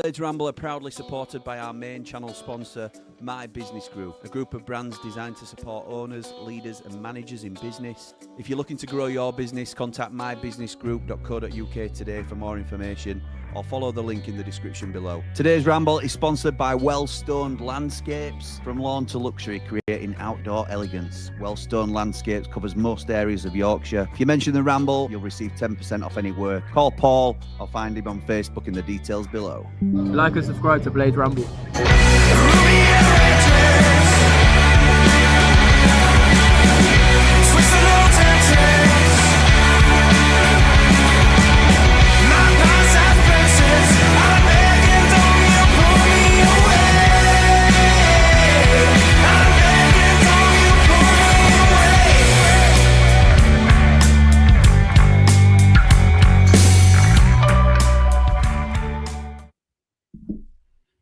Blades Ramble are proudly supported by our main channel sponsor, My Business Group, a group of brands designed to support owners, leaders and managers in business. If you're looking to grow your business, contact mybusinessgroup.co.uk today for more information or follow the link in the description below. Today's Ramble is sponsored by Wellstoned Landscapes. From lawn to luxury, creating outdoor elegance. Wellstoned Landscapes covers most areas of Yorkshire. If you mention the Ramble, you'll receive 10% off any work. Call Paul or find him on Facebook in the details below. Like and subscribe to Blades Ramble.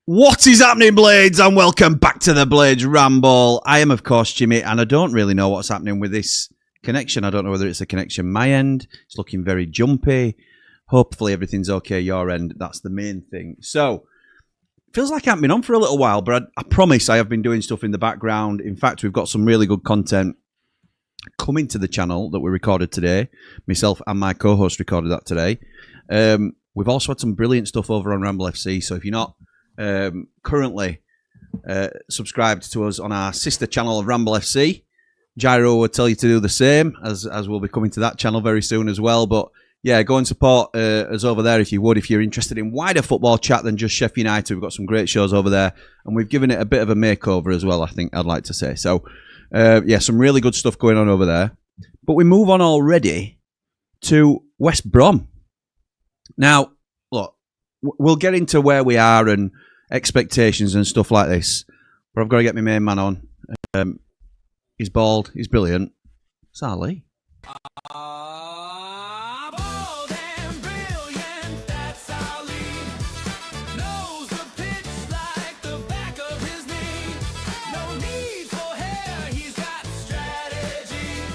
What is happening, Blades, and welcome back to the Blades Ramble. I am, of course, Jimmy, and I don't really know what's happening with this connection. I don't know whether it's a connection my end. It's looking very jumpy. Hopefully everything's okay your end. That's the main thing. So, it feels like I haven't been on for a little while, but I promise I have been doing stuff in the background. In fact, we've got some really good content coming to the channel that we recorded today. Myself and my co-host recorded that today. We've also had some brilliant stuff over on Ramble FC, so if you're not currently subscribed to us on our sister channel of Ramble FC, Gyro will tell you to do the same, as we'll be coming to that channel very soon as well. But yeah, go and support us over there if you would, if you're interested in wider football chat than just Sheffield United. We've got some great shows over there, and we've given it a bit of a makeover as well, I think I'd like to say. So yeah, some really good stuff going on over there. But we move on already to West Brom. Now, look, we'll get into where we are and expectations and stuff like this, but I've got to get my main man on. He's bald, he's brilliant. Sally. Bold and brilliant, that's Ali. Knows the pitch like the back of his knee. No need for hair, he's got strategy.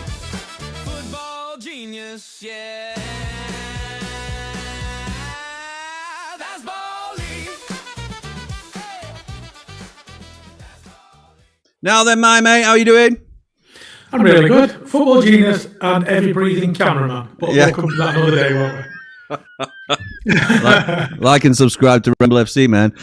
Football genius, yeah. Now then, my mate, how are you doing? I'm really good. Football genius and heavy breathing cameraman. But we'll come to that another day, won't we? like and subscribe to Ramble FC, man.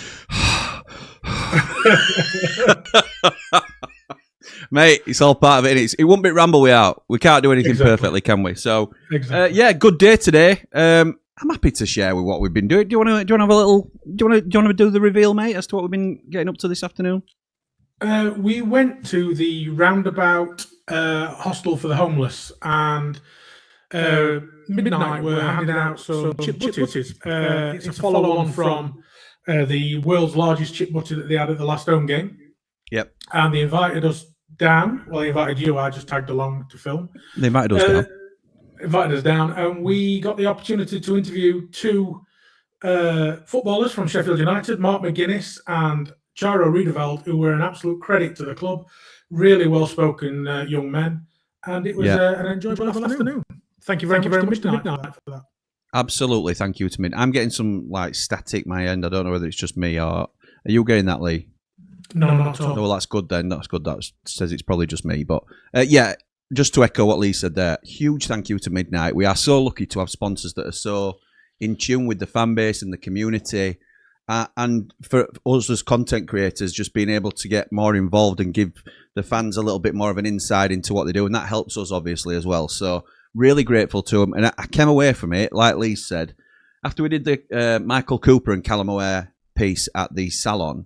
Mate, it's all part of it. It won't be Ramble without. We can't do anything perfectly, can we? So, yeah, good day today. I'm happy to share with what we've been doing. Do you want to have a little? Do you want to do the reveal, mate, as to what we've been getting up to this afternoon? We went to the roundabout hostel for the homeless, and midnight we're handing out some chip butties. It's a follow-on from the world's largest chip butty that they had at the last home game. Yep. And they invited us down. Well, they invited you. I just tagged along to film. They invited us down. Invited us down, and we got the opportunity to interview two footballers from Sheffield United, Mark McGuinness and Gyro Riedeveld, who were an absolute credit to the club. Really well-spoken young men, and it was an enjoyable afternoon. Thank you very much to Midnight for that. Absolutely, thank you to Midnight. I'm getting some static my end. I don't know whether it's just me or are you getting that, Lee? No, not at all. Oh, well, that's good then. That's good. That says it's probably just me. But yeah, just to echo what Lee said there, huge thank you to Midnight. We are so lucky to have sponsors that are so in tune with the fan base and the community. And for us as content creators, just being able to get more involved and give the fans a little bit more of an insight into what they do. And that helps us, obviously, as well. So really grateful to them. And I came away from it, like Lee said, after we did the Michael Cooper and Callum Aware piece at the Salon,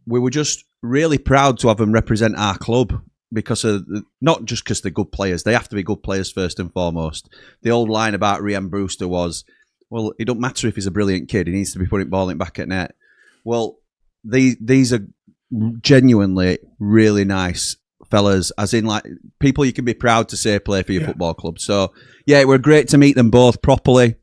we were just really proud to have them represent our club. Because of not just because they're good players. They have to be good players first and foremost. The old line about Rhian Brewster was, well, it don't matter if he's a brilliant kid. He needs to be putting ball in back at net. Well, these are genuinely really nice fellas, as in people you can be proud to say play for your football club. So, yeah, it were great to meet them both properly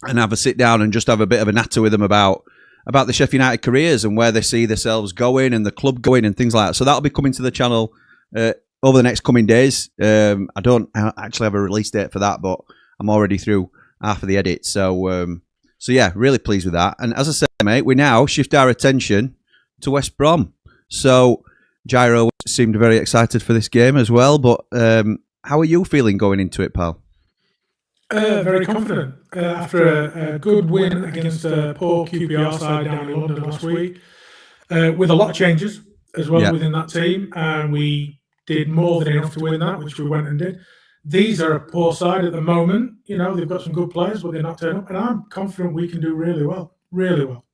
and have a sit down and just have a bit of a natter with them about the Sheffield United careers and where they see themselves going and the club going and things like that. So that'll be coming to the channel over the next coming days. I don't actually have a release date for that, but I'm already through half of the edit. So So yeah, really pleased with that. And as I said, mate, we now shift our attention to West Brom. So Gyro seemed very excited for this game as well. But how are you feeling going into it, pal? Very confident. After a good win against a poor QPR side down in London last week, with a lot of changes as well within that team, and we did more than enough to win that, which we went and did. These are a poor side at the moment. You know, they've got some good players, but they're not turning up, and I'm confident we can do really well, really well.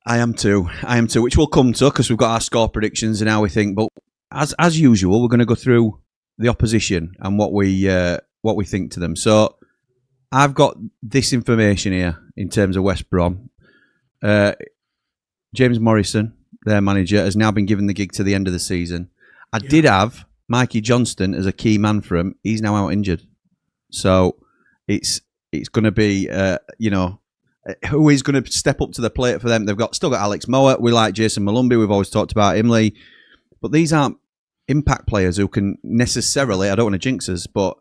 I am too, which we'll come to because we've got our score predictions and how we think. But as usual, we're going to go through the opposition and what we think to them. So I've got this information here in terms of West Brom. James Morrison, their manager, has now been given the gig to the end of the season. I did have Mikey Johnston as a key man for him. He's now out injured. So it's going to be, who is going to step up to the plate for them? They've still got Alex Mowat. We like Jason Malumbi. We've always talked about him, Lee. But these aren't impact players who can necessarily, I don't want to jinx us, but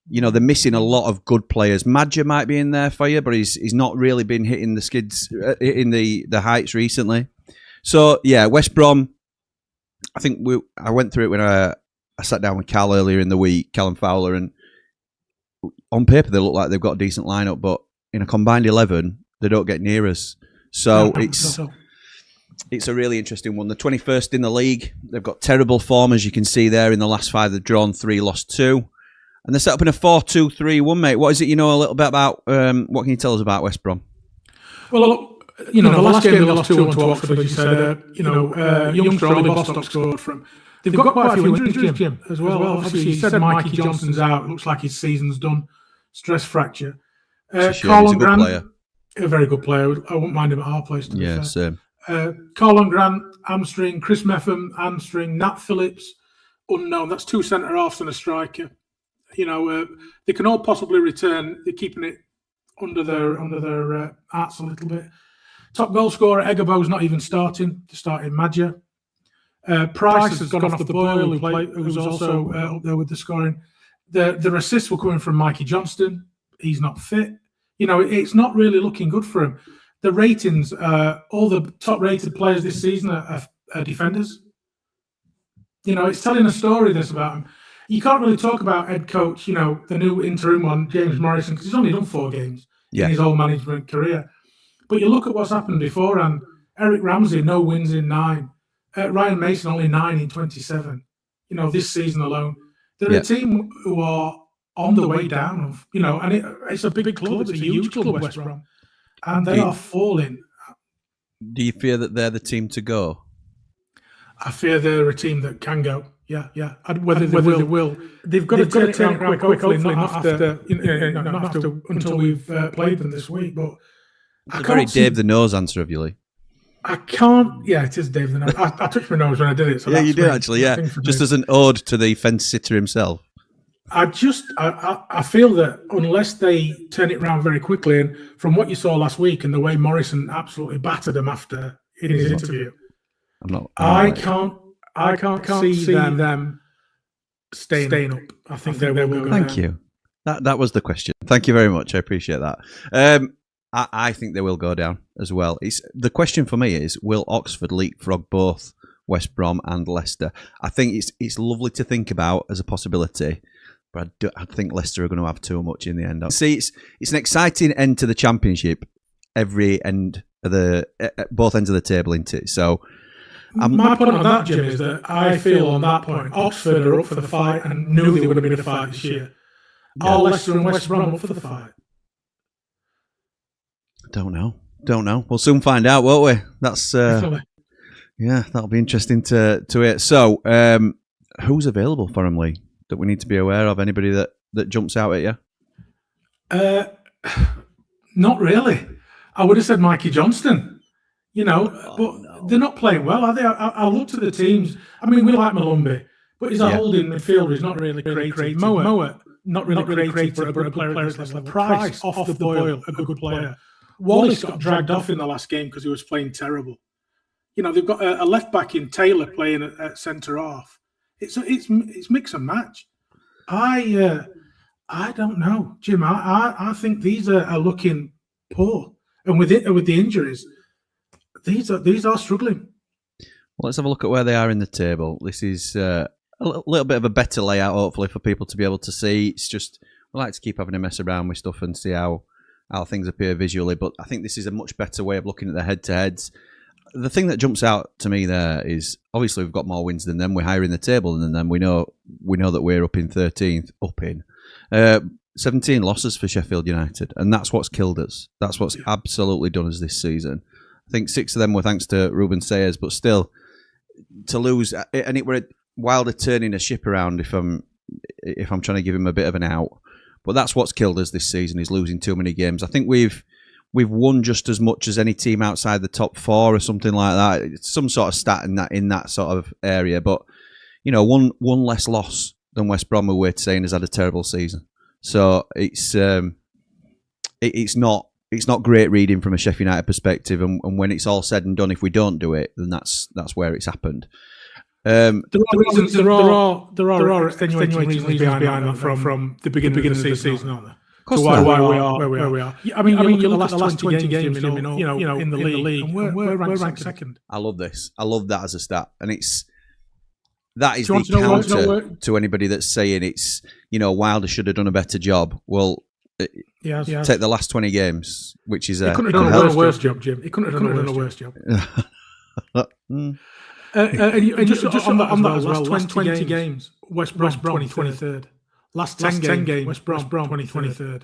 they're missing a lot of good players. Madja might be in there for you, but he's not really been hitting the skids, hitting the heights recently. So, yeah, West Brom, I think I went through it when I sat down with Cal earlier in the week, Callum Fowler, and on paper they look like they've got a decent lineup, but in a combined 11, they don't get near us. So it's a really interesting one. They're 21st in the league. They've got terrible form, as you can see there. In the last 5, they've drawn 3, lost 2. And they're set up in a 4-2-3-1, mate. What is it you know a little bit about? What can you tell us about West Brom? Well, look, the last game they lost 2-1 to Oxford, as you said, youngster Ollie Bostock scored from. They've got quite a few injuries, Jim, as well. Obviously, you said Mikey Johnston's out. Looks like his season's done. Stress fracture. Carlon Grant, player. A very good player. I wouldn't mind him at our place, to be fair. Same. Carlon Grant, hamstring. Chris Meffam, hamstring. Nat Phillips, unknown. That's 2 centre-halves and a striker. They can all possibly return. They're keeping it under their arts a little bit. Top goal scorer, Egabo's not even starting. They're starting Madja. Price has gone off the boil, who's also up there with the scoring. The assists were coming from Mikey Johnston. He's not fit. It's not really looking good for him. The ratings, all the top-rated players this season are defenders. It's telling a story, this, about him. You can't really talk about head coach, the new interim one, James Morrison, because he's only done 4 games in his whole management career. But you look at what's happened before, and Eric Ramsey, no wins in 9. Ryan Mason, only 9 in 27. This season alone. They're a team who are on the way down, and it's a big club. It's a huge club, West Brom. And they are falling. Do you fear that they're the team to go? I fear they're a team that can go. Yeah. Whether they will. They've got to turn it around quickly, not after until we've played them this week. But it's a very Dave the Nose answer of you, Lee. I can't. Yeah, it is Dave the Nose. I touched my nose when I did it. So yeah, you did actually. Yeah, just as an ode to the fence sitter himself. I feel that unless they turn it around very quickly, and from what you saw last week and the way Morrison absolutely battered them after in his interview, I can't see them staying up. I think they will go Thank down. you. That was the question. Thank you very much. I appreciate that. I think they will go down as well. The question for me is, will Oxford leapfrog both West Brom and Leicester? I think it's lovely to think about as a possibility, but I think Leicester are going to have too much in the end. See, it's an exciting end to the Championship. Every end of both ends of the table, isn't it? So. My point on that, Jim, is that I feel on that point, Oxford are up for the fight and knew they would have been in the fight this year. Are Leicester and West Brom up for the fight? Don't know. We'll soon find out, won't we? That's that'll be interesting to hear. So, who's available for him, Lee, that we need to be aware of? Anybody that jumps out at you? Not really. I would have said Mikey Johnston. But they're not playing well, are they? I looked at the teams. I mean, we like Malumbi, but he's a holding midfielder. He's not really creative. Mowat, not really creative for a player at this level. Price, off the boil, a good player. Wallace got dragged off in the last game because he was playing terrible. They've got a left back in Taylor playing at centre half. It's mix and match. I don't know, Jim. I think these are looking poor, and with the injuries, these are struggling. Well, let's have a look at where they are in the table. This is a little bit of a better layout, hopefully, for people to be able to see. It's just, we like to keep having a mess around with stuff and see how things appear visually, but I think this is a much better way of looking at the head-to-heads. The thing that jumps out to me there is, obviously, we've got more wins than them. We're higher in the table than them. We know that we're up in 13th. 17 losses for Sheffield United, and that's what's killed us. That's what's absolutely done us this season. I think 6 of them were thanks to Ruben Sayers, but still, to lose, and it were Wilder turning a ship around if I'm trying to give him a bit of an out. But that's what's killed us this season, is losing too many games. I think we've won just as much as any team outside the top 4 or something like that. It's some sort of stat in that sort of area. But one less loss than West Brom, who we're saying has had a terrible season. So it's not great reading from a Sheffield United perspective. And when it's all said and done, if we don't do it, then that's where it's happened. There are extenuating reasons behind that from the beginning of the season, aren't there? So why we are where we are. I mean, you look at the last 20 games, in the league, and we're ranked second. I love this. I love that as a stat, and that is the counter to anybody that's saying it's Wilder should have done a better job. Well, take the last 20 games, which is he couldn't have done a worse job, Jim. He couldn't have done a worse job. And just on that as well, last 20 games, West Brom 23rd. Last 10 games, West Brom 23rd.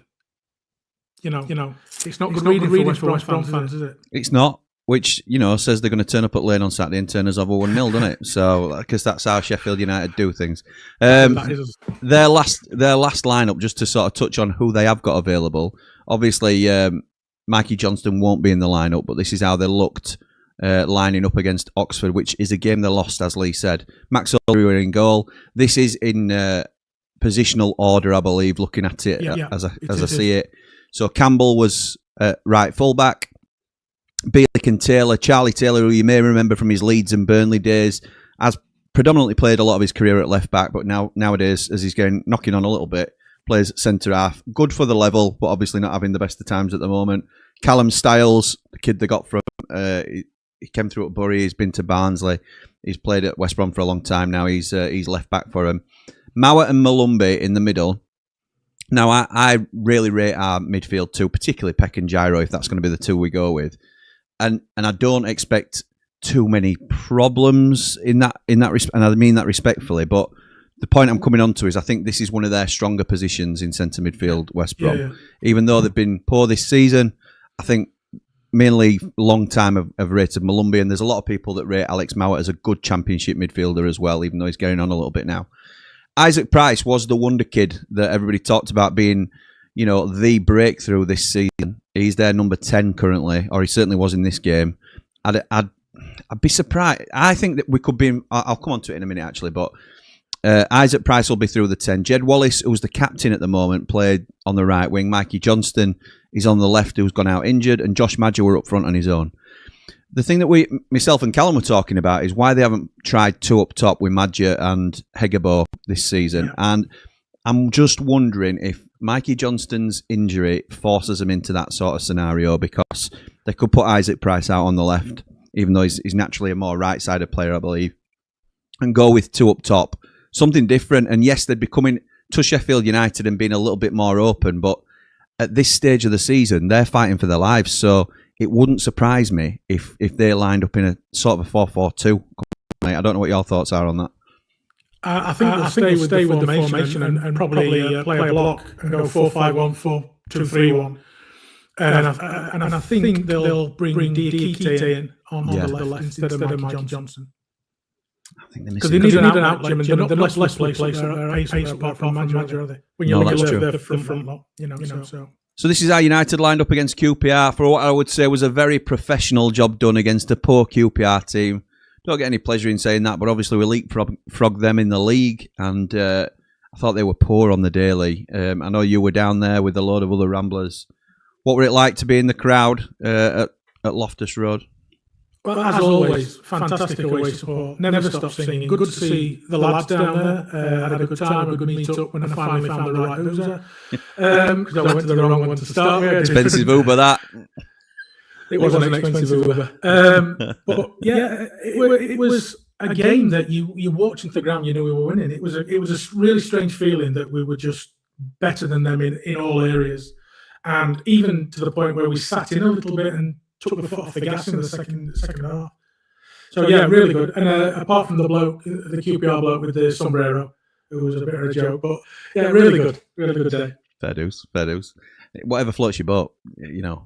It's not good reading for West Brom fans, is it? It's not, which, says they're going to turn up at Lane on Saturday and turn us over 1-0, doesn't it? So, because that's how Sheffield United do things. Their last lineup, just to sort of touch on who they have got available. Obviously, Mikey Johnston won't be in the lineup, but this is how they looked. Lining up against Oxford, which is a game they lost, as Lee said. Max O'Leary in goal. This is in positional order, I believe, looking at it as I see it. So Campbell was right fullback. Bielik and Taylor. Charlie Taylor, who you may remember from his Leeds and Burnley days, has predominantly played a lot of his career at left back, but nowadays, as he's knocking on a little bit, plays centre half. Good for the level, but obviously not having the best of times at the moment. Callum Styles, the kid they got from... he came through at Bury. He's been to Barnsley. He's played at West Brom for a long time now. He's left back for him. Mowat and Malumbi in the middle. Now, I really rate our midfield too, particularly Peck and Gyro, if that's going to be the two we go with. And I don't expect too many problems in that respect, and I mean that respectfully. But the point I'm coming on to is I think this is one of their stronger positions in centre midfield, West Brom. Yeah. Even though they've been poor this season, I think mainly long time have rated Malumbi, and there's a lot of people that rate Alex Mowat as a good championship midfielder as well, even though he's getting on a little bit now. Isaac Price was the wonder kid that everybody talked about being, the breakthrough this season. He's their number 10 currently, or he certainly was in this game. I'd be surprised. I think that we could be. I'll come on to it in a minute, actually, but Isaac Price will be through the 10. Jed Wallace, who's the captain at the moment, played on the right wing. Mikey Johnston is on the left, who's gone out injured, and Josh Madger were up front on his own. The thing that myself and Callum were talking about is why they haven't tried two up top with Madger and Hegebo this season. Yeah. And I'm just wondering if Mikey Johnston's injury forces him into that sort of scenario, because they could put Isaac Price out on the left, even though he's naturally a more right-sided player, I believe, and go with two up top. Something different. And yes, they'd be coming to Sheffield United and being a little bit more open, but at this stage of the season, they're fighting for their lives. So it wouldn't surprise me if they lined up in a sort of a 4-4-2. I don't know what your thoughts are on that. I think they'll stay with the formation and probably play a block and go 4-5-1, 4-2-3-1. And I think they'll bring Diakite in on the left instead of Mikey Johnson. I think because they need an outlet, Jim, and they're not less place apart from Madger, are they? When you look at the front lot, So this is how United lined up against QPR for what I would say was a very professional job done against a poor QPR team. Don't get any pleasure in saying that, but obviously we leapfrogged them in the league, and I thought they were poor on the daily. I know you were down there with a load of other Ramblers. What were it like to be in the crowd at Loftus Road? Well, as always, fantastic away support. Never stop singing. Good to see the lads down there. I had a good time, a good meet up when I finally found the right boozer. Because I went to the wrong one to start with. Expensive Uber, that. It was an expensive Uber. But yeah, it was a game that you watched into the ground, you knew we were winning. It was a really strange feeling that we were just better than them in all areas. And even to the point where we sat in a little bit and took the foot off the gas in the second half. So yeah, really good. And apart from the bloke, the QPR bloke with the sombrero, who was a bit of a joke, but yeah, really good day. Fair dues. Whatever floats your boat, you know.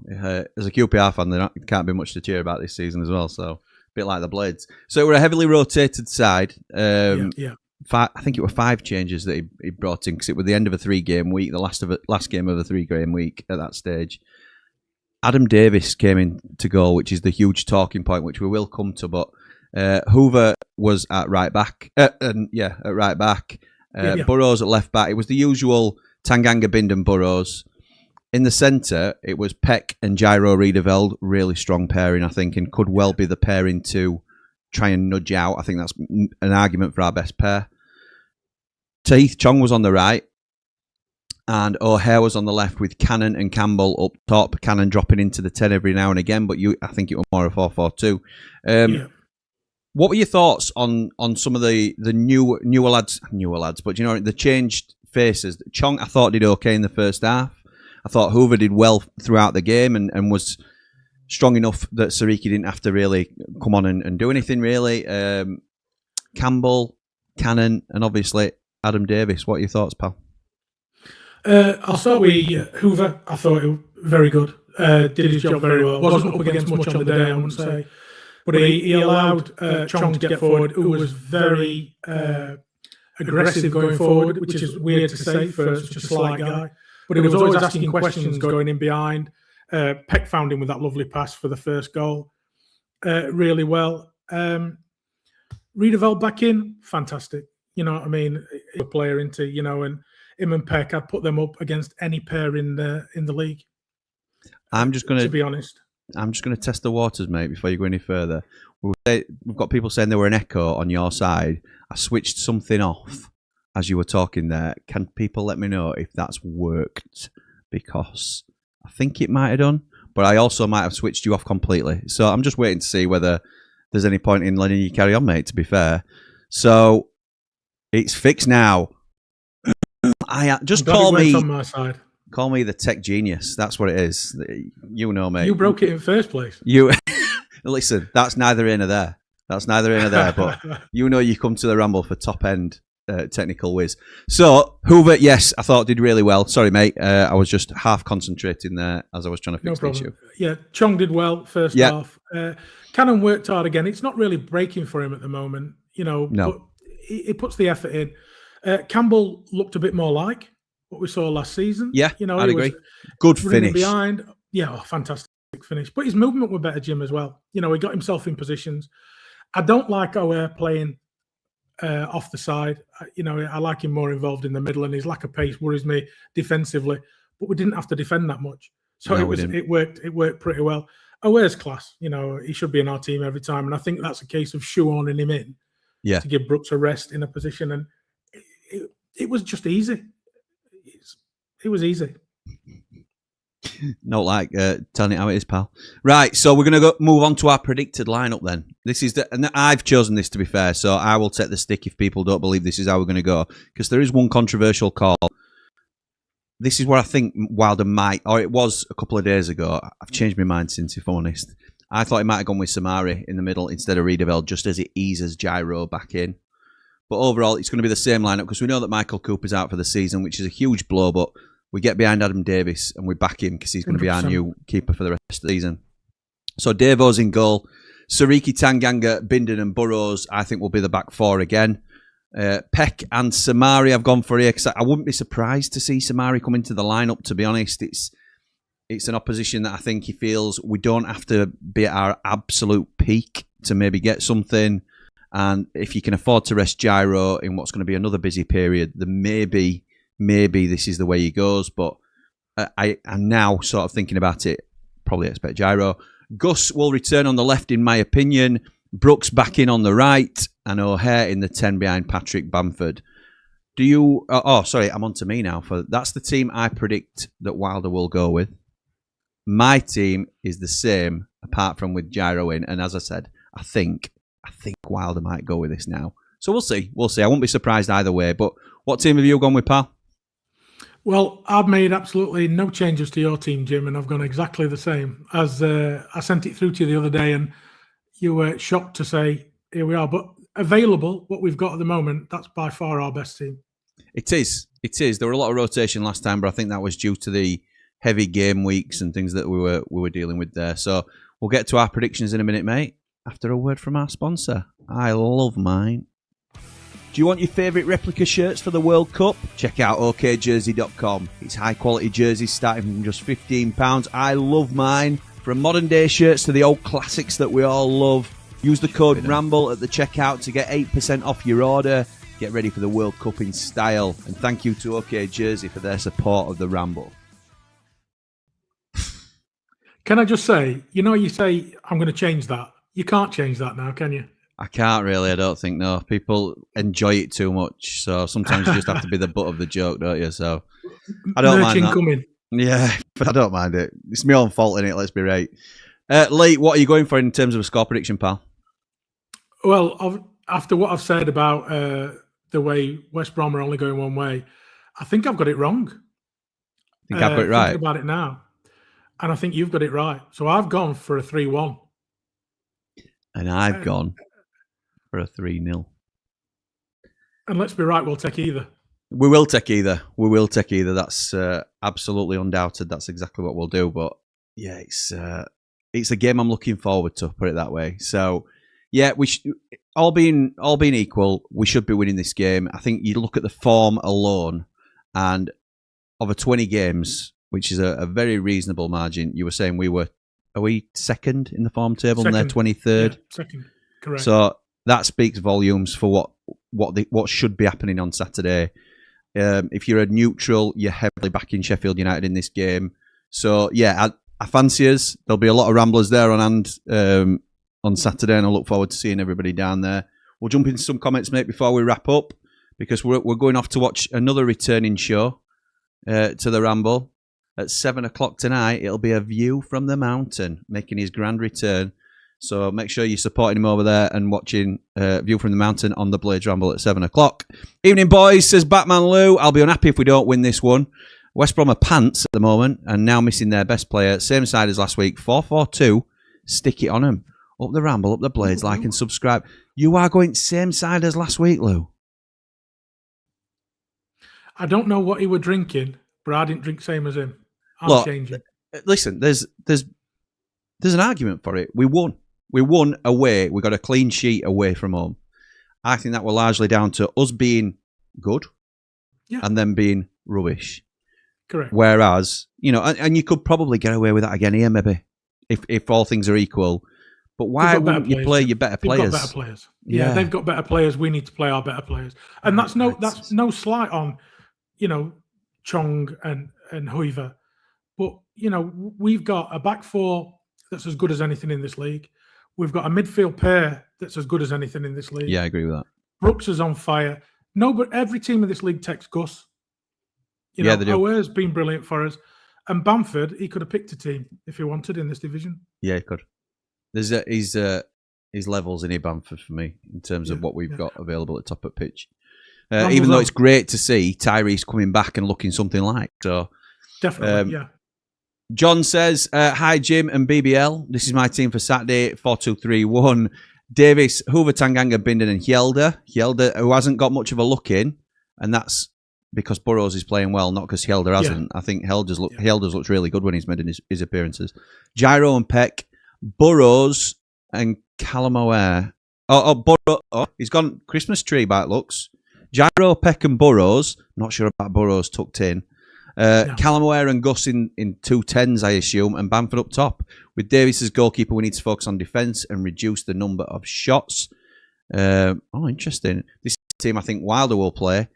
As a QPR fan, there can't be much to cheer about this season as well. So a bit like the Blades. So we're a heavily rotated side. I think it were 5 changes that he brought in because it was the end of a 3-game week, the last game of a 3-game week at that stage. Adam Davis came in to goal, which is the huge talking point, which we will come to. But Hoover was at right back. Burrows at left back. It was the usual Tanganga, Bindon, Burrows. In the centre, it was Peck and Gyro Riedeveld. Really strong pairing, I think, and could well be the pairing to try and nudge out. I think that's an argument for our best pair. Tahith Chong was on the right. And O'Hare was on the left with Cannon and Campbell up top. Cannon dropping into the 10 every now and again, but I think it was more a 4-4-2. What were your thoughts on some of the newer lads, but you know, the changed faces? Chong, I thought, did okay in the first half. I thought Hoover did well throughout the game and was strong enough that Sariki didn't have to really come on and do anything, really. Campbell, Cannon, and obviously Adam Davis. What are your thoughts, pal? I'll start with Hoover. I thought it was very good. Did his job very well. Wasn't up against much on the day, I wouldn't say. But he allowed Chong to get forward, who was very aggressive going forward, which is weird to say for such a slight guy. But he was always asking questions going in behind. Peck found him with that lovely pass for the first goal really well. Riedeveld back in, fantastic. You know what I mean? A player into, you know, and him and Peck, I'd put them up against any pair in the league. To be honest. I'm just going to test the waters, mate, before you go any further. We've got people saying there were an echo on your side. I switched something off as you were talking there. Can people let me know if that's worked? Because I think it might have done, but I also might have switched you off completely. So I'm just waiting to see whether there's any point in letting you carry on, mate, to be fair. So it's fixed now. Call me on my side. Call me the tech genius. That's what it is. You know, mate. You broke it in first place. Listen, that's neither here nor there. But you know, you come to the Ramble for top end technical whiz. So Hoover, yes, I thought did really well. Sorry, mate. I was just half concentrating there as I was trying to fix the issue. Yeah, Chong did well first half. Cannon worked hard again. It's not really breaking for him at the moment, you know. No. But he puts the effort in. Campbell looked a bit more like what we saw last season. Yeah, you know, I'd agree. Good finish. Behind. Yeah, fantastic finish. But his movement were better, Jim, as well. You know, he got himself in positions. I don't like O'Hare playing off the side. I like him more involved in the middle, and his lack of pace worries me defensively. But we didn't have to defend that much, so it worked. It worked pretty well. O'Hare's class. You know, he should be in our team every time, and I think that's a case of shoehorning him in to give Brooks a rest in a position, and it was just easy. It was easy. Not like telling it how it is, pal. Right, so we're going to move on to our predicted lineup then. And I've chosen this, to be fair, so I will take the stick if people don't believe this is how we're going to go, because there is one controversial call. This is where I think Wilder might, or it was a couple of days ago. I've changed my mind since, if I'm honest. I thought he might have gone with Samari in the middle instead of Riedeveld, just as it eases Gyro back in. But overall, it's going to be the same lineup, because we know that Michael Cooper's out for the season, which is a huge blow, but we get behind Adam Davis and we back him because he's going to be our new keeper for the rest of the season. So Davo's in goal. Sariki, Tanganga, Bindon and Burrows, I think, will be the back four again. Peck and Samari I've gone for here, because I wouldn't be surprised to see Samari come into the lineup, to be honest. It's an opposition that I think he feels we don't have to be at our absolute peak to maybe get something. And if you can afford to rest Gyro in what's going to be another busy period, then maybe this is the way he goes. But I'm now sort of thinking about it. Probably expect Gyro. Gus will return on the left, in my opinion. Brooks back in on the right, and O'Hare in the 10 behind Patrick Bamford. Do you... sorry, I'm on to me now. That's the team I predict that Wilder will go with. My team is the same, apart from with Gyro in. And as I said, I think Wilder might go with this now. So we'll see. We'll see. I won't be surprised either way. But what team have you gone with, pal? Well, I've made absolutely no changes to your team, Jim, and I've gone exactly the same. As I sent it through to you the other day, and you were shocked to say, here we are. But available, what we've got at the moment, that's by far our best team. It is. It is. There were a lot of rotation last time, but I think that was due to the heavy game weeks and things that we were dealing with there. So we'll get to our predictions in a minute, mate, after a word from our sponsor. I love mine. Do you want your favourite replica shirts for the World Cup? Check out okjersey.com. It's high quality jerseys starting from just £15. I love mine. From modern day shirts to the old classics that we all love. Use the code Ramble at the checkout to get 8% off your order. Get ready for the World Cup in style. And thank you to OK Jersey for their support of the Ramble. Can I just say, you say, I'm going to change that. You can't change that now, can you? I can't really, I don't think, no. People enjoy it too much, so sometimes you just have to be the butt of the joke, don't you? So I don't mind that. Coming. Yeah, but I don't mind it. It's my own fault, innit? Let's be right. Lee, what are you going for in terms of a score prediction, pal? Well, after what I've said about the way West Brom are only going one way, I think I've got it wrong. I think I've got it right. Thinking about it now, and I think you've got it right. So I've gone for a 3-1. And I've gone for a 3-0. And let's be right, we'll take either. We will take either. We will take either. That's absolutely undoubted. That's exactly what we'll do. But yeah, it's a game I'm looking forward to, put it that way. So yeah, all being equal, we should be winning this game. I think you look at the form alone, and over 20 games, which is a very reasonable margin. You were saying are we second in the form table? Second. And they're 23rd. Yeah, second, correct. So that speaks volumes for what should be happening on Saturday. If you're a neutral, you're heavily backing Sheffield United in this game. So yeah, I fancy us. There'll be a lot of ramblers there on hand on Saturday, and I look forward to seeing everybody down there. We'll jump into some comments, mate, before we wrap up, because we're going off to watch another returning show to the Ramble. At 7 o'clock tonight, it'll be A View from the Mountain, making his grand return. So make sure you're supporting him over there and watching View from the Mountain on the Blades Ramble at 7 o'clock. Evening, boys, says Batman Lou. I'll be unhappy if we don't win this one. West Brom are pants at the moment and now missing their best player. Same side as last week, 4-4-2. Stick it on them. Up the Ramble, up the Blades, like and subscribe. You are going same side as last week, Lou. I don't know what he were drinking, but I didn't drink same as him. I'm changing. Listen, there's an argument for it. We won. We won away. We got a clean sheet away from home. I think that were largely down to us being good and them being rubbish. Correct. Whereas, and you could probably get away with that again here, maybe, if all things are equal. But why wouldn't you play your better players? They've got better players. Yeah, they've got better players. We need to play our better players. And that's no slight on, Chong and Hoover. But, we've got a back four that's as good as anything in this league. We've got a midfield pair that's as good as anything in this league. Yeah, I agree with that. Brooks is on fire. No, but every team in this league takes Gus. They do. O'Hare's been brilliant for us. And Bamford, he could have picked a team if he wanted in this division. Yeah, he could. There's his levels in here, Bamford, for me, in terms of what we've got available at top of pitch. Even though it's great to see Tyrese coming back and looking something like. So definitely, yeah. John says, hi, Jim and BBL. This is my team for Saturday, 4-2-3-1. Davis, Hoover, Tanganga, Binden and Hjelde. Hjelde, who hasn't got much of a look in, and that's because Burrows is playing well, not because Hjelde hasn't. I think Helder's looks really good when he's made his appearances. Gyro and Peck, Burrows and Callum O'Hare. He's gone Christmas tree by it looks. Gyro, Peck and Burrows. Not sure about Burrows tucked in. Callum O'Hare and Gus in 2-10s, I assume, and Bamford up top. With Davis as goalkeeper, we need to focus on defence and reduce the number of shots. Interesting. This team, I think Wilder will play.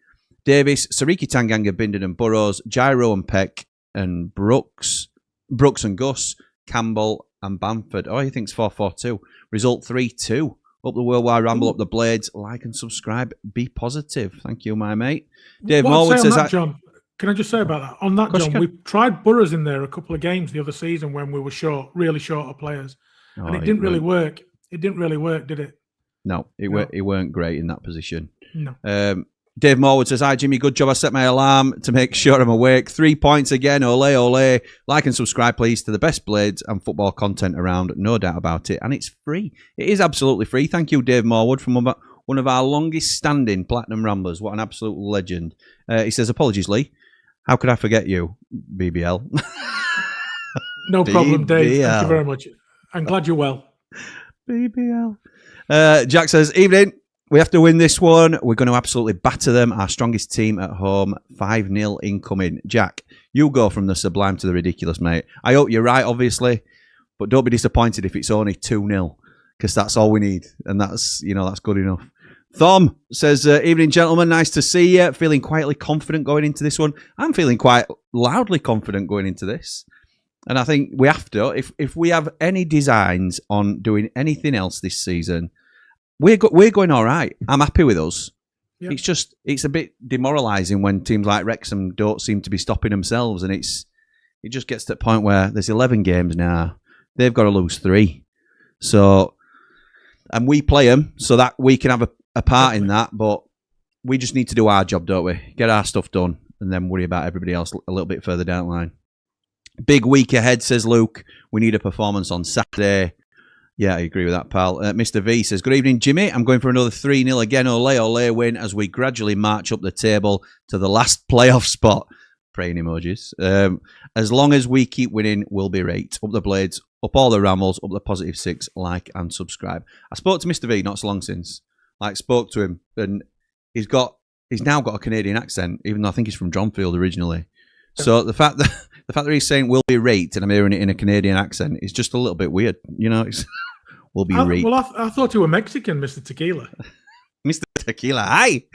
Davis, Sariki, Tanganga, Binden and Burrows, Gyro and Peck and Brooks and Gus, Campbell and Bamford. Oh, he thinks 4-4-2. Result 3-2. Up the Worldwide Ramble, up the Blades. Like and subscribe. Be positive. Thank you, my mate. Dave What I'd Morwood say on says... that, John, can I just say about that? On that, course John, you we tried Burrows in there a couple of games the other season when we were short, really short of players. And it didn't really work. It didn't really work, did it? No, it weren't great in that position. No. Dave Morwood says, hi, Jimmy. Good job. I set my alarm to make sure I'm awake. 3 points again. Ole, ole. Like and subscribe, please, to the best Blades and football content around. No doubt about it. And it's free. It is absolutely free. Thank you, Dave Morwood, from one of our longest-standing Platinum Ramblers. What an absolute legend. He says, apologies, Lee. How could I forget you, BBL? No problem, Dave. Thank you BBL. very much. I'm glad you're well. BBL. Jack says, evening. We have to win this one. We're going to absolutely batter them. Our strongest team at home. 5-0 incoming. Jack, you go from the sublime to the ridiculous, mate. I hope you're right, obviously, but don't be disappointed if it's only 2-0, because that's all we need, and that's good enough. Thom says, evening, gentlemen. Nice to see you. Feeling quietly confident going into this one. I'm feeling quite loudly confident going into this. And I think we have to. If we have any designs on doing anything else this season, we're going all right. I'm happy with us. Yep. It's a bit demoralising when teams like Wrexham don't seem to be stopping themselves, and it just gets to the point where there's 11 games now. They've got to lose 3. So, and we play them so that we can have a part in that, but we just need to do our job, don't we? Get our stuff done and then worry about everybody else a little bit further down the line. Big week ahead, says Luke. We need a performance on Saturday. Yeah, I agree with that, pal. Mr. V says, good evening, Jimmy. I'm going for another 3-0 again. Ole, ole win as we gradually march up the table to the last playoff spot. Praying emojis. As long as we keep winning, we'll be right. Up the Blades, up all the Rambles, up the positive 6, like and subscribe. I spoke to Mr. V not so long since. Spoke to him, and he's now got a Canadian accent, even though I think he's from Dronfield originally. So the fact that he's saying we'll be rate and I'm hearing it in a Canadian accent is just a little bit weird, we'll be rate. Well, I thought you were Mexican, Mr. Tequila. Mr. Tequila, hi.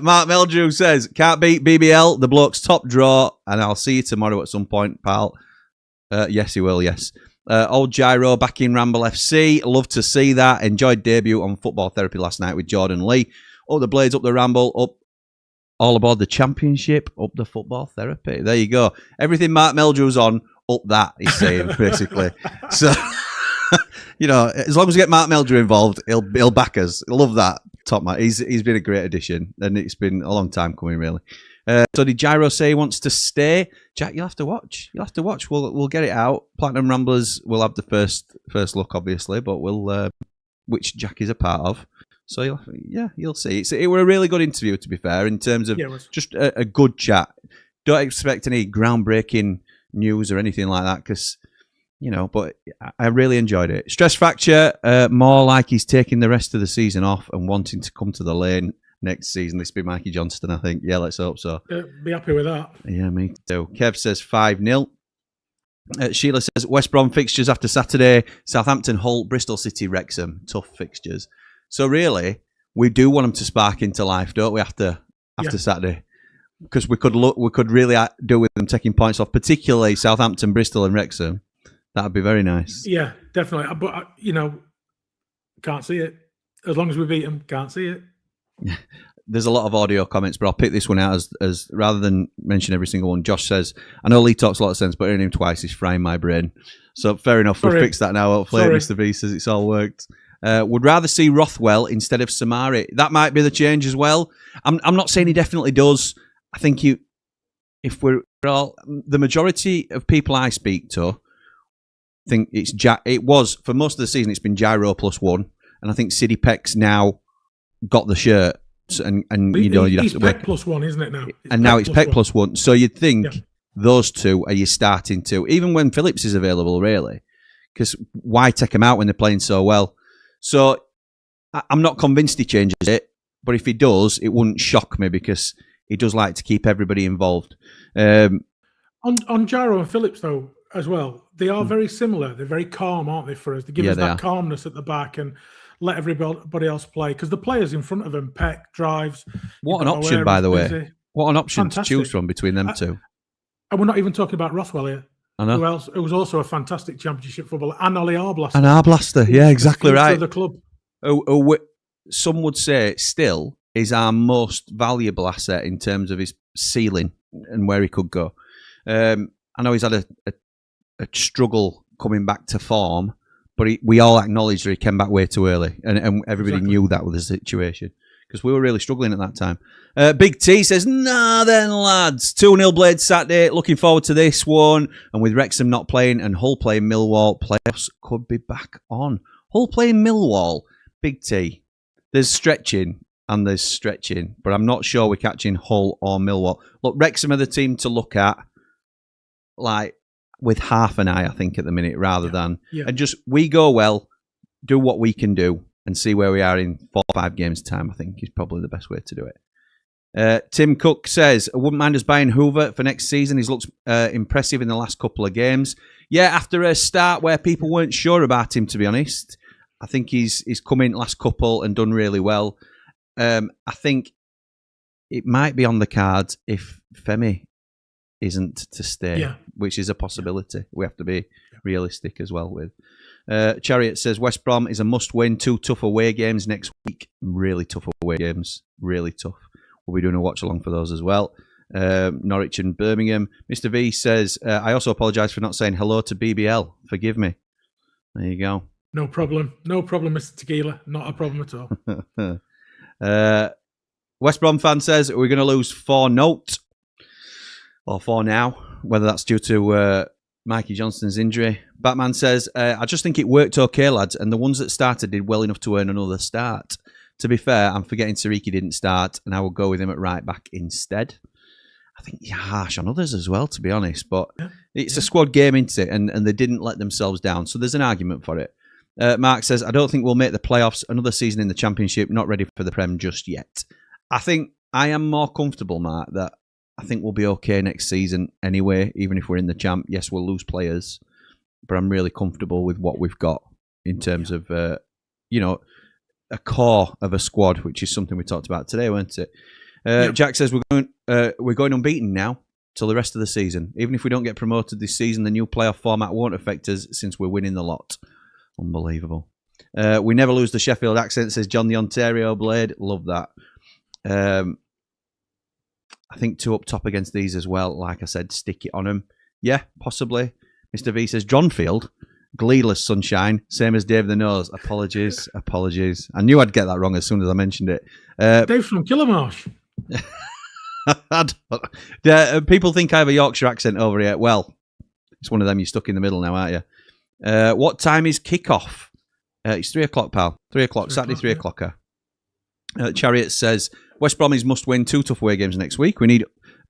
Mark Meldrew says, can't beat BBL, the bloke's top draw, and I'll see you tomorrow at some point, pal. Yes, he will, yes. Old Gyro back in Ramble FC. Love to see that. Enjoyed debut on Football Therapy last night with Jordan Lee. Up the Blades, up the Ramble, up all aboard the Championship, up the Football Therapy. There you go. Everything Mark Meldrew's on, up that, he's saying, basically. So, as long as we get Mark Meldrew involved, he'll back us. Love that. Top man. He's been a great addition, and it's been a long time coming, really. So did Gyro say he wants to stay? Jack, you'll have to watch. We'll get it out. Platinum Ramblers will have the first look, obviously, but we'll which Jack is a part of. So you'll see. It was a really good interview, to be fair, in terms of just a good chat. Don't expect any groundbreaking news or anything like that, because but I really enjoyed it. Stress fracture, more like he's taking the rest of the season off and wanting to come to the lane next season. This will be Mikey Johnston, I think. Yeah, let's hope so. Be happy with that. Yeah, me too. Kev says 5-0. Sheila says West Brom fixtures after Saturday. Southampton, Hull, Bristol City, Wrexham. Tough fixtures. So really, we do want them to spark into life, don't we? After Saturday, because we could really do with them taking points off, particularly Southampton, Bristol, and Wrexham. That'd be very nice. Yeah, definitely. But can't see it. As long as we beat them, can't see it. There's a lot of audio comments, but I'll pick this one out as rather than mention every single one. Josh says, I know Lee talks a lot of sense, but hearing him twice is frying my brain. So fair enough. We'll fix that now. Hopefully, Mr. V says it's all worked. Would rather see Rothwell instead of Samari. That might be the change as well. I'm not saying he definitely does. I think if we're all, the majority of people I speak to think it was for most of the season. It's been Gyro +1, and I think Sidney Peck's now got the shirt, and you'd have to Peck +1, isn't it now? Now it's Peck +1. So you'd think those two are you starting to, even when Phillips is available, really, because why take him out when they're playing so well? So I'm not convinced he changes it, but if he does, it wouldn't shock me because he does like to keep everybody involved. On Gyro and Phillips, though, as well, they are very similar. They're very calm, aren't they, for us? They give us that calmness at the back and let everybody else play. Because the players in front of them, Peck, drives. What an option, by the way. What an option to choose from between them two. And we're not even talking about Rothwell here. I know. Who else? It was also a fantastic championship footballer, and Ollie Arblaster. And Arblaster, yeah, exactly The future right. of the club. Some would say still is our most valuable asset in terms of his ceiling and where he could go. I know he's had a struggle coming back to form, but we all acknowledge that he came back way too early, and everybody knew that was the situation because we were really struggling at that time. Big T says, nah then lads, 2-0 Blades Saturday, looking forward to this one, and with Wrexham not playing and Hull playing Millwall, playoffs could be back on. Hull playing Millwall, Big T. There's stretching and there's stretching, but I'm not sure we're catching Hull or Millwall. Look, Wrexham are the team to look at, like, with half an eye, I think, at the minute, rather than... Yeah. And just, we go well, do what we can do, and see where we are in 4 or 5 games' time, I think, is probably the best way to do it. Tim Cook says, I wouldn't mind us buying Hoover for next season. He's looked impressive in the last couple of games. Yeah, after a start where people weren't sure about him, to be honest. I think he's come in last couple and done really well. I think it might be on the cards if Femi isn't to stay, which is a possibility. We have to be realistic as well with. Chariot says, West Brom is a must-win. 2 tough away games next week. Really tough away games. Really tough. We'll be doing a watch-along for those as well. Norwich and Birmingham. Mr. V says, I also apologise for not saying hello to BBL. Forgive me. There you go. No problem. No problem, Mr. Tequila. Not a problem at all. West Brom fan says, we're going to lose 4-0. Or 4 now. Whether that's due to Mikey Johnston's injury. Batman says, I just think it worked okay, lads. And the ones that started did well enough to earn another start. To be fair, I'm forgetting Sariki didn't start. And I will go with him at right back instead. I think you're harsh on others as well, to be honest. But it's a squad game, isn't it? And they didn't let themselves down. So there's an argument for it. Mark says, I don't think we'll make the playoffs. Another season in the Championship. Not ready for the Prem just yet. I think I am more comfortable, Mark, that I think we'll be okay next season anyway, even if we're in the Champ. Yes, we'll lose players. But I'm really comfortable with what we've got in terms of, a core of a squad, which is something we talked about today, weren't it? Jack says, we're going unbeaten now till the rest of the season. Even if we don't get promoted this season, the new playoff format won't affect us since we're winning the lot. Unbelievable. We never lose the Sheffield accent, says John the Ontario Blade. Love that. I think 2 up top against these as well. Like I said, stick it on them. Yeah, possibly. Mr. V says, Johnfield, gleeless sunshine, same as Dave the Nose. Apologies. I knew I'd get that wrong as soon as I mentioned it. Dave from Kilmarsh. People think I have a Yorkshire accent over here. Well, it's one of them. You're stuck in the middle now, aren't you? What time is kickoff? It's 3 o'clock, pal. 3 o'clock. Saturday, 3 o'clocker. Chariot says, West Brom must win 2 tough away games next week. We need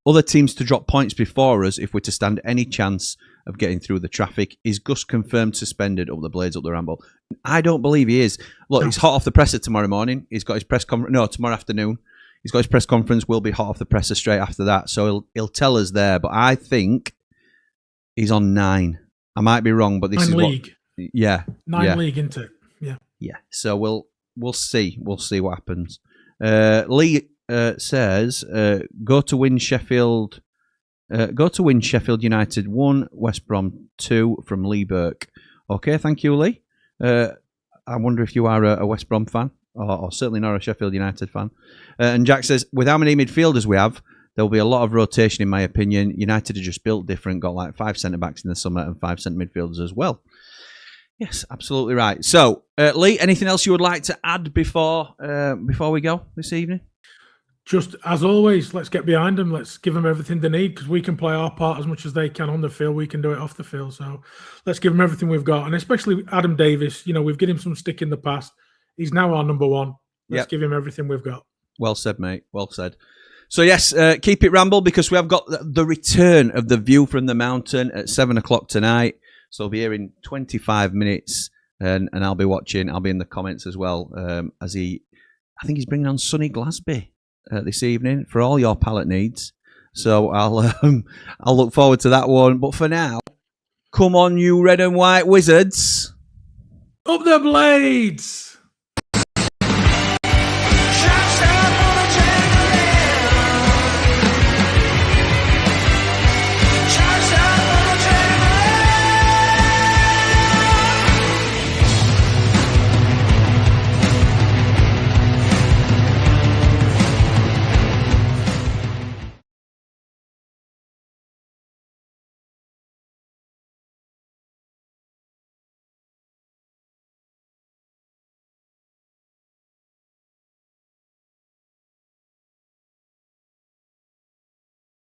other teams to drop points before us if we're to stand any chance of getting through the traffic. Is Gus confirmed suspended up the Blades, up the Ramble? I don't believe he is. Look, he's hot off the presser tomorrow morning. He's got his press conference. No, tomorrow afternoon. He's got his press conference. We'll be hot off the presser straight after that. So he'll tell us there. But I think he's on 9. I might be wrong, but this 9 is league. What. Yeah, 9 league, isn't it? Yeah. Yeah. So we'll see. We'll see what happens. Lee says, go to win Sheffield United 1, West Brom 2 from Lee Burke. Okay, thank you, Lee. I wonder if you are a West Brom fan, or certainly not a Sheffield United fan. And Jack says, with how many midfielders we have, there'll be a lot of rotation, in my opinion. United are just built different, got like 5 centre-backs in the summer and 5 centre midfielders as well. Yes, absolutely right. So, Lee, anything else you would like to add before we go this evening? Just, as always, let's get behind them. Let's give them everything they need, because we can play our part as much as they can on the field. We can do it off the field. So let's give them everything we've got. And especially Adam Davis, we've given him some stick in the past. He's now our number 1. Let's give him everything we've got. Well said, mate. Well said. So, yes, keep it Ramble, because we have got the return of The View from the Mountain at 7 o'clock tonight. So I'll be here in 25 minutes, and I'll be watching. I'll be in the comments as well, I think he's bringing on Sonny Glasby this evening for all your pallet needs. So I'll look forward to that one. But for now, come on, you red and white wizards. Up the Blades!